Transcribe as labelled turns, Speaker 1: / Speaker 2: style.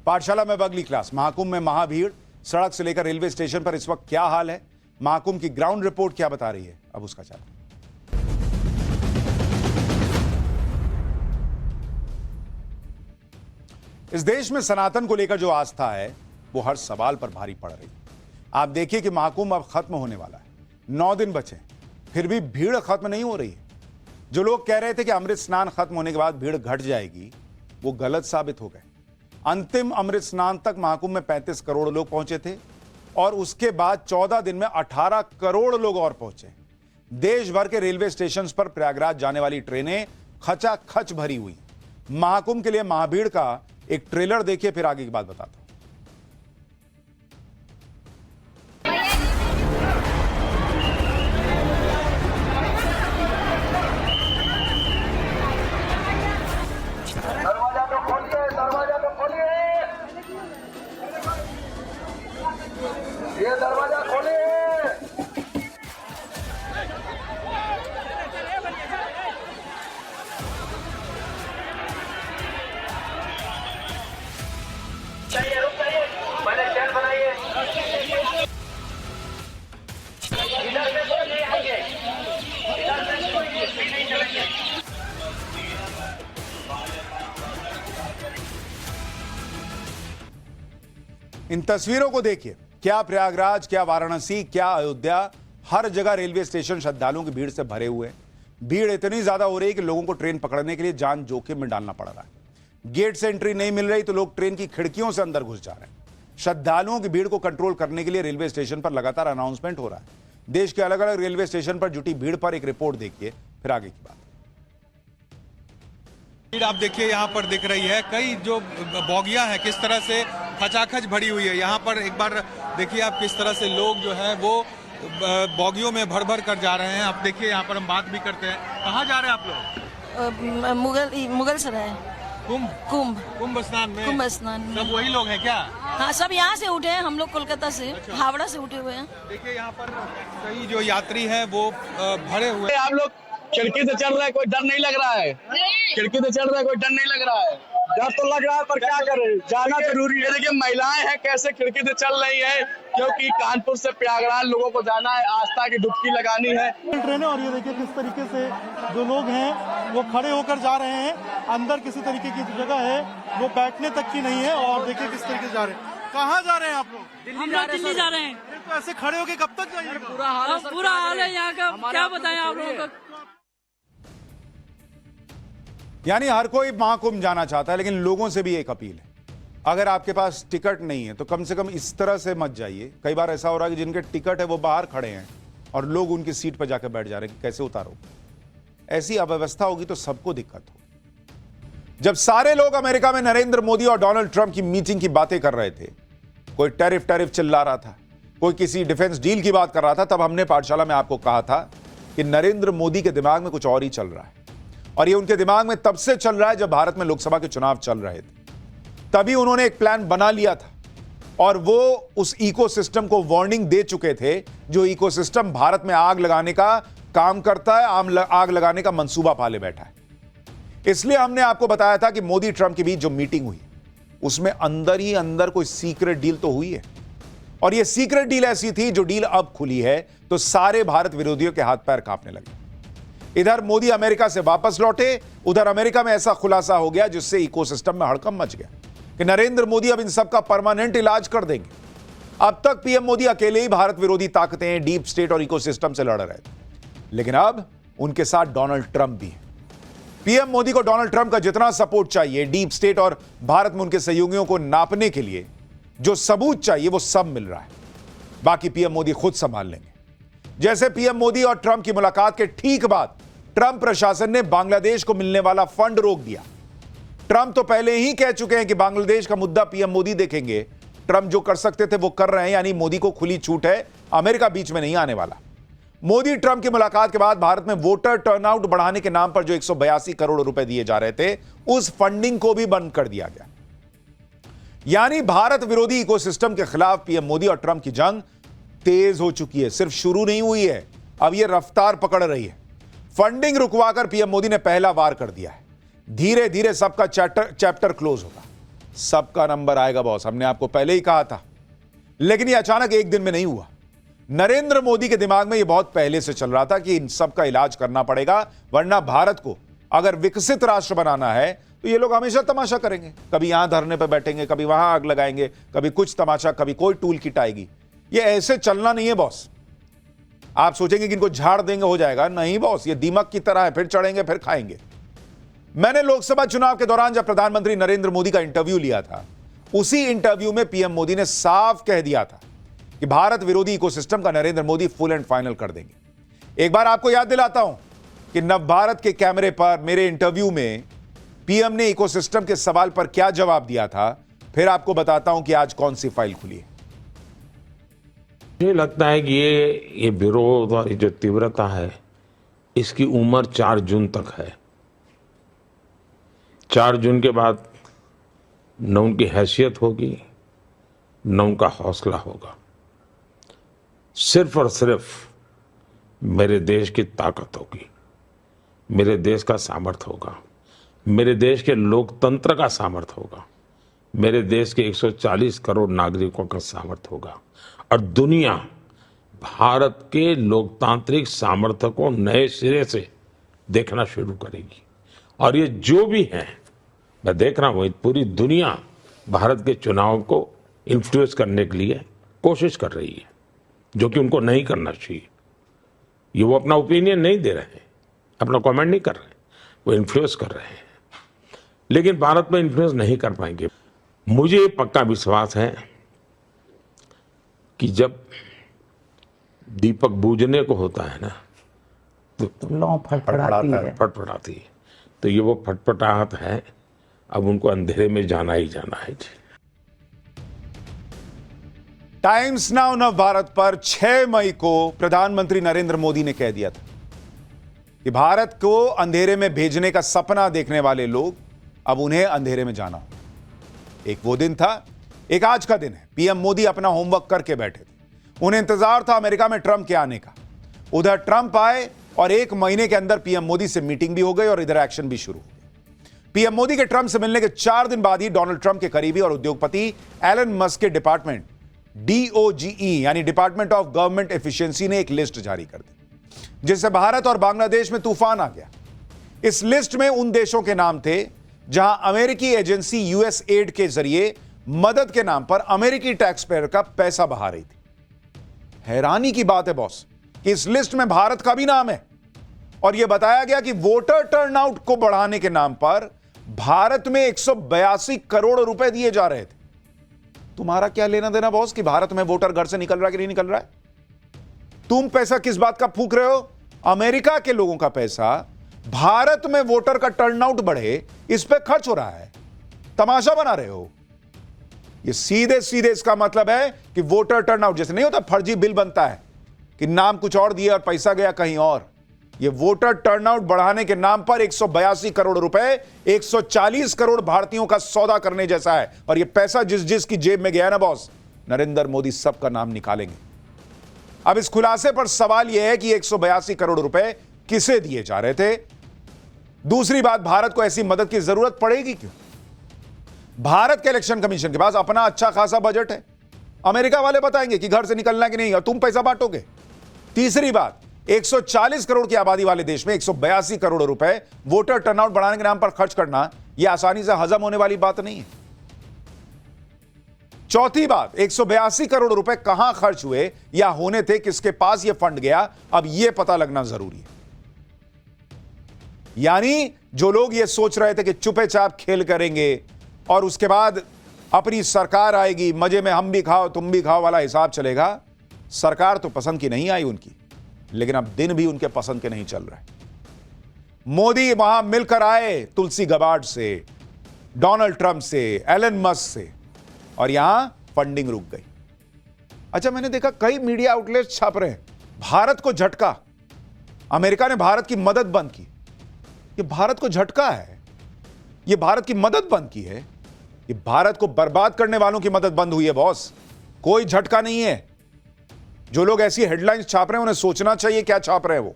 Speaker 1: पाठशाला में अगली क्लास। महाकुंभ में महाभीड़, सड़क से लेकर रेलवे स्टेशन पर इस वक्त क्या हाल है, महाकुंभ की ग्राउंड रिपोर्ट क्या बता रही है, अब उसका चला। इस देश में सनातन को लेकर जो आस्था है वो हर सवाल पर भारी पड़ रही है। आप देखिए कि महाकुंभ अब खत्म होने वाला है, 9 दिन बचे, फिर भी भीड़ खत्म नहीं हो रही है। जो लोग कह रहे थे कि अमृत स्नान खत्म होने के बाद भीड़ घट जाएगी, वो गलत साबित हो गए। अंतिम अमृत स्नान तक महाकुंभ में 35 करोड़ लोग पहुंचे थे और उसके बाद 14 दिन में 18 करोड़ लोग और पहुंचे। देश भर के रेलवे स्टेशन पर प्रयागराज जाने वाली ट्रेनें खचाखच भरी हुई। महाकुंभ के लिए महाभीड़ का एक ट्रेलर देखिए, फिर आगे की बात बताता हूं।
Speaker 2: ये दरवाजा खोलिए। चाहिए रुक जाइए, पहले स्टैंड बनाइए। इधर से कोई नहीं आएंगे, इधर से कोई नहीं चलेंगे।
Speaker 1: इन तस्वीरों को देखिए, क्या प्रयागराज, क्या वाराणसी, क्या अयोध्या, हर जगह रेलवे स्टेशन श्रद्धालुओं की भीड़ से भरे हुए हैं। भीड़ इतनी ज्यादा हो रही है कि लोगों को ट्रेन पकड़ने के लिए जान जोखिम में डालना पड़ रहा है। गेट से एंट्री नहीं मिल रही तो लोग ट्रेन की खिड़कियों से अंदर घुस जा रहे हैं। श्रद्धालुओं की भीड़ को कंट्रोल करने के लिए रेलवे स्टेशन पर लगातार अनाउंसमेंट हो रहा है। देश के अलग अलग रेलवे स्टेशन पर जुटी भीड़ पर एक रिपोर्ट देखिए, फिर आगे की बात।
Speaker 3: भीड़ आप देखिए यहाँ पर दिख रही है, कई जो बोगियां हैं किस तरह से खचाखच भरी हुई है। यहाँ पर एक बार देखिए आप किस तरह से लोग जो है वो बोगियों में भर भर कर जा रहे हैं। आप देखिए यहाँ पर हम बात भी करते हैं। कहाँ जा रहे हैं आप लोग?
Speaker 4: मुगल सराय।
Speaker 3: कुंभ स्नान में?
Speaker 4: कुंभ स्नान में
Speaker 3: सब वही लोग हैं क्या?
Speaker 4: हाँ, सब यहाँ से उठे हैं, हम लोग कोलकाता से, हावड़ा से उठे हुए हैं।
Speaker 3: देखिए यहाँ पर कई जो यात्री हैं वो भरे हुए।
Speaker 5: आप लोग खिड़की से चढ़ रहे हैं, कोई डर नहीं लग रहा है? खिड़की से चढ़ रहे हैं, कोई डर नहीं लग रहा है? डर तो लग रहा है पर क्या करें, जाना जरूरी है। देखिए महिलाएं हैं कैसे खिड़की से चल रही है, क्योंकि कानपुर से प्रयागराज लोगों को जाना है, आस्था की डुबकी लगानी है।
Speaker 6: ट्रेनें, और ये देखिए किस तरीके से जो लोग हैं वो खड़े होकर जा रहे हैं। अंदर किसी तरीके की जगग है वो बैठने तक की नहीं है। और देखिए किस तरीके से जा रहे हैं। कहाँ जा रहे हैं आप लोग?
Speaker 4: हम लोग दिल्ली जा रहे हैं।
Speaker 6: तो ऐसे खड़े होके कब तक जाइए?
Speaker 4: पूरा हाल है यहाँ का, क्या बताएं आप लोगों को।
Speaker 1: यानी हर कोई महाकुंभ जाना चाहता है, लेकिन लोगों से भी एक अपील है, अगर आपके पास टिकट नहीं है तो कम से कम इस तरह से मत जाइए। कई बार ऐसा हो रहा है कि जिनके टिकट है वो बाहर खड़े हैं और लोग उनकी सीट पर जाकर बैठ जा रहे हैं कि कैसे उतारो। ऐसी अव्यवस्था होगी तो सबको दिक्कत हो। जब सारे लोग अमेरिका में नरेंद्र मोदी और डोनाल्ड ट्रंप की मीटिंग की बातें कर रहे थे, कोई टैरिफ चिल्ला रहा था, कोई किसी डिफेंस डील की बात कर रहा था, तब हमने पाठशाला में आपको कहा था कि नरेंद्र मोदी के दिमाग में कुछ और ही चल रहा है। और ये उनके दिमाग में तब से चल रहा है जब भारत में लोकसभा के चुनाव चल रहे थे। तभी उन्होंने एक प्लान बना लिया था और वो उस इकोसिस्टम को वार्निंग दे चुके थे, जो इकोसिस्टम भारत में आग लगाने का काम करता है, आग लगाने का मंसूबा पाले बैठा है। इसलिए हमने आपको बताया था कि मोदी ट्रंप के बीच जो मीटिंग हुई उसमें अंदर ही अंदर कोई सीक्रेट डील तो हुई है। और यह सीक्रेट डील ऐसी थी जो डील अब खुली है तो सारे भारत विरोधियों के हाथ पैर कांपने लगे। इधर मोदी अमेरिका से वापस लौटे, उधर अमेरिका में ऐसा खुलासा हो गया जिससे इकोसिस्टम में हड़कंप मच गया कि नरेंद्र मोदी अब इन सब का परमानेंट इलाज कर देंगे। अब तक पीएम मोदी अकेले ही भारत विरोधी ताकतें, डीप स्टेट और इकोसिस्टम से लड़ रहे थे, लेकिन अब उनके साथ डोनाल्ड ट्रंप भी है। पीएम मोदी को डोनाल्ड ट्रंप का जितना सपोर्ट चाहिए, डीप स्टेट और भारत में उनके सहयोगियों को नापने के लिए जो सबूत चाहिए वो सब मिल रहा है। बाकी पीएम मोदी खुद संभाल लेंगे। जैसे पीएम मोदी और ट्रंप की मुलाकात के ठीक बाद ट्रंप प्रशासन ने बांग्लादेश को मिलने वाला फंड रोक दिया। ट्रंप तो पहले ही कह चुके हैं कि बांग्लादेश का मुद्दा पीएम मोदी देखेंगे। ट्रंप जो कर सकते थे वो कर रहे हैं, यानी मोदी को खुली छूट है, अमेरिका बीच में नहीं आने वाला। मोदी ट्रंप की मुलाकात के बाद भारत में वोटर टर्नआउट बढ़ाने के नाम पर जो 182 करोड़ रुपए दिए जा रहे थे, उस फंडिंग को भी बंद कर दिया गया। यानी भारत विरोधी इकोसिस्टम के खिलाफ पीएम मोदी और ट्रंप की जंग तेज हो चुकी है, सिर्फ शुरू नहीं हुई है, अब यह रफ्तार पकड़ रही है। फंडिंग रुकवाकर पीएम मोदी ने पहला वार कर दिया है। धीरे धीरे सबका चैप्टर क्लोज होगा। सबका नंबर आएगा बॉस, हमने आपको पहले ही कहा था। लेकिन ये अचानक एक दिन में नहीं हुआ। नरेंद्र मोदी के दिमाग में ये बहुत पहले से चल रहा था कि इन सब का इलाज करना पड़ेगा, वरना भारत को अगर विकसित राष्ट्र बनाना है तो ये लोग हमेशा तमाशा करेंगे। कभी यहां धरने पर बैठेंगे, कभी वहां आग लगाएंगे, कभी कुछ तमाशा, कभी कोई टूल किट आएगी। ये ऐसे चलना नहीं है बॉस। आप सोचेंगे कि इनको झाड़ देंगे हो जाएगा, नहीं बॉस, ये दीमक की तरह है, फिर चढ़ेंगे फिर खाएंगे। मैंने लोकसभा चुनाव के दौरान जब प्रधानमंत्री नरेंद्र मोदी का इंटरव्यू लिया था, उसी इंटरव्यू में पीएम मोदी ने साफ कह दिया था कि भारत विरोधी इकोसिस्टम का Narendra Modi full and final कर देंगे। एक बार आपको याद दिलाता हूं कि नव भारत के कैमरे पर मेरे इंटरव्यू में पीएम ने इकोसिस्टम के सवाल पर क्या जवाब दिया था, फिर आपको बताता हूं कि आज कौन सी फाइल खुली है।
Speaker 7: मुझे लगता है कि ये विरोध और ये जो तीव्रता है, इसकी उम्र 4 जून तक है। 4 जून के बाद न उनकी हैसियत होगी, न उनका हौसला होगा। सिर्फ और सिर्फ मेरे देश की ताकत होगी, मेरे देश का सामर्थ्य होगा, मेरे देश के लोकतंत्र का सामर्थ्य होगा, मेरे देश के 140 करोड़ नागरिकों का सामर्थ्य होगा। और दुनिया भारत के लोकतांत्रिक सामर्थ्य को नए सिरे से देखना शुरू करेगी। और ये जो भी है, मैं देख रहा हूं, पूरी दुनिया भारत के चुनाव को इन्फ्लुएंस करने के लिए कोशिश कर रही है, जो कि उनको नहीं करना चाहिए। ये वो अपना ओपिनियन नहीं दे रहे हैं, अपना कमेंट नहीं कर रहे हैं, वो इन्फ्लुएंस कर रहे हैं, लेकिन भारत में इन्फ्लुएंस नहीं कर पाएंगे। मुझे ये पक्का विश्वास है कि जब दीपक बूझने को होता है ना, तो
Speaker 8: लौ फटफड़ाती है।
Speaker 7: फटफड़ाती है। तो ये वो फटफटाहट है, अब उनको अंधेरे में जाना ही जाना है।
Speaker 1: टाइम्स नाउ नव भारत पर 6 मई को प्रधानमंत्री नरेंद्र मोदी ने कह दिया था कि भारत को अंधेरे में भेजने का सपना देखने वाले लोग, अब उन्हें अंधेरे में जाना होगा। एक वो दिन था, एक आज का दिन है। पीएम मोदी अपना होमवर्क करके बैठे थे। उन्हें इंतजार था अमेरिका में ट्रंप के आने का। उधर ट्रंप आए और 1 महीने के अंदर पीएम मोदी से मीटिंग भी हो गई और इधर एक्शन भी शुरू हो गया। पीएम मोदी के ट्रंप से मिलने के 4 दिन बाद ही डोनाल्ड ट्रंप के करीबी और उद्योगपति एलन मस्क के डिपार्टमेंट DOGE यानी डिपार्टमेंट ऑफ गवर्नमेंट एफिशिएंसी ने एक लिस्ट जारी कर दी, जिससे भारत और बांग्लादेश में तूफान आ गया। इस लिस्ट में उन देशों के नाम थे जहां अमेरिकी एजेंसी यूएस एड के जरिए मदद के नाम पर अमेरिकी टैक्स पेयर का पैसा बहा रही थी। हैरानी की बात है बॉस कि इस लिस्ट में भारत का भी नाम है और यह बताया गया कि वोटर टर्नआउट को बढ़ाने के नाम पर भारत में 182 करोड़ रुपए दिए जा रहे थे। तुम्हारा क्या लेना देना बॉस कि भारत में वोटर घर से निकल रहा है कि नहीं निकल रहा है? तुम पैसा किस बात का फूंक रहे हो? अमेरिका के लोगों का पैसा भारत में वोटर का टर्नआउट बढ़े, इस पे खर्च हो रहा है। तमाशा बना रहे हो। ये सीधे सीधे इसका मतलब है कि वोटर टर्नआउट, जैसे नहीं होता फर्जी बिल बनता है कि नाम कुछ और दिया और पैसा गया कहीं और, ये वोटर टर्नआउट बढ़ाने के नाम पर 182 करोड़ रुपए 140 करोड़ भारतीयों का सौदा करने जैसा है। और ये पैसा जिस जिस की जेब में गया ना बॉस, नरेंद्र मोदी सबका नाम निकालेंगे। अब इस खुलासे पर सवाल यह है कि 182 करोड़ रुपए किसे दिए जा रहे थे? दूसरी बात, भारत को ऐसी मदद की जरूरत पड़ेगी क्यों? भारत के इलेक्शन कमीशन के पास अपना अच्छा खासा बजट है। अमेरिका वाले बताएंगे कि घर से निकलना कि नहीं और तुम पैसा बांटोगे। तीसरी बात, 140 करोड़ की आबादी वाले देश में 182 करोड़ रुपए वोटर टर्नआउट बढ़ाने के नाम पर खर्च करना यह आसानी से हजम होने वाली बात नहीं है। चौथी बात, 182 करोड़ रुपए कहां खर्च हुए या होने थे, किसके पास यह फंड गया, अब यह पता लगना जरूरी है। यानी जो लोग यह सोच रहे थे कि चुपचाप खेल करेंगे और उसके बाद अपनी सरकार आएगी, मजे में हम भी खाओ तुम भी खाओ वाला हिसाब चलेगा, सरकार तो पसंद की नहीं आई उनकी, लेकिन अब दिन भी उनके पसंद के नहीं चल रहे। मोदी वहां मिलकर आए तुलसी गबार्ड से, डोनाल्ड ट्रंप से, एलन मस्क से, और यहां फंडिंग रुक गई। अच्छा, मैंने देखा कई मीडिया आउटलेट छाप रहे हैं भारत को झटका, अमेरिका ने भारत की मदद बंद की। ये भारत को झटका है, ये भारत की मदद बंद की है, ये भारत को बर्बाद करने वालों की मदद बंद हुई है बॉस, कोई झटका नहीं है। जो लोग ऐसी हेडलाइंस छाप रहे हैं उन्हें सोचना चाहिए क्या छाप रहे हैं वो।